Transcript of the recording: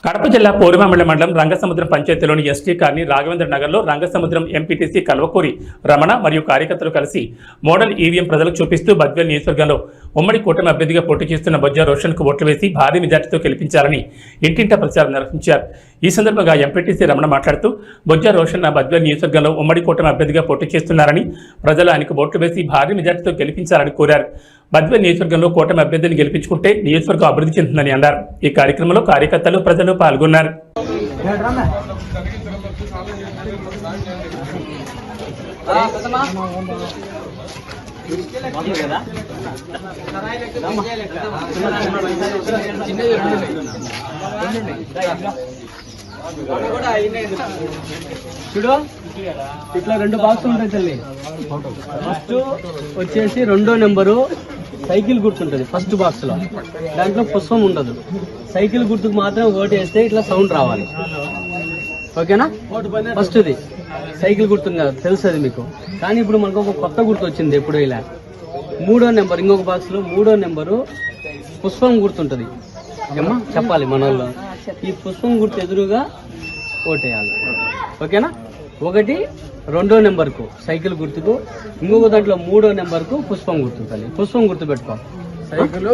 కడప జిల్లా పోరుమామిళ్ల మండలం Rangasamudram పంచాయతీలోని ST colony Raghavendra నగర్లో రంగసముద్రం ఎంపీటీసీ కల్వకూరి రమణ మరియు కార్యకర్తలు కలిసి మోడల్ ఈవీఎం ప్రజలకు చూపిస్తూ బద్వేల్ నియోజకవర్గంలో ఉమ్మడి కూటమి అభ్యర్థిగా పోటీ చేస్తున్న బొజ్జా రోషన్కు ఓట్లు వేసి భారీ మెజార్టీతో గెలిపించాలని ఇంటింటా ప్రచారం నిర్వహించారు. ఈ సందర్భంగా ఎంపీటీసీ రమణ మాట్లాడుతూ బొజ్జా రోషన్ బద్వేల్ నియోజకవర్గంలో ఉమ్మడి కూటమి అభ్యర్థిగా పోటీ చేస్తున్నారని ప్రజలు ఆయనకు ఓట్లు వేసి భారీ మెజార్టీతో గెలిపించాలని కోరారు. బద్వేల్ నియోజకవర్గంలో కూటమి అభ్యర్థిని గెలిపించుకుంటే నియోజకవర్గం అభివృద్ధి చెందుతుందని అన్నారు. ఈ కార్యక్రమంలో కార్యకర్తలు ప్రజలు పాల్గొన్నారు. చూడు ఇట్లా 2 బాక్సులు ఉంటాయి తల్లి. ఫస్ట్ వచ్చేసి 2వ నెంబరు సైకిల్ గుర్తుంటది. ఫస్ట్ బాక్స్ లో దాంట్లో పుష్పం ఉండదు. సైకిల్ గుర్తుకు మాత్రం ఓటు వేస్తే ఇట్లా సౌండ్ రావాలి. ఓకేనా? ఫస్ట్ది సైకిల్ గుర్తు కాదు, తెలుసు అది మీకు. కానీ ఇప్పుడు మనకు ఒక కొత్త గుర్తు వచ్చింది. ఎప్పుడు ఇలా 3వ నెంబర్ ఇంకొక బాక్స్ లో 3వ నెంబరు పుష్పం గుర్తుంటది. ఏమా చెప్పాలి మన వాళ్ళు. ఈ పుష్పం గుర్తు ఎదురుగా ఓటేయాలి. ఓకేనా? 1 2వ నెంబర్కు సైకిల్ గుర్తుకు, ఇంకొక దాంట్లో 3వ నెంబర్కు పుష్పం గుర్తు. పుష్పం గుర్తు పెట్టుకో. సైకిల్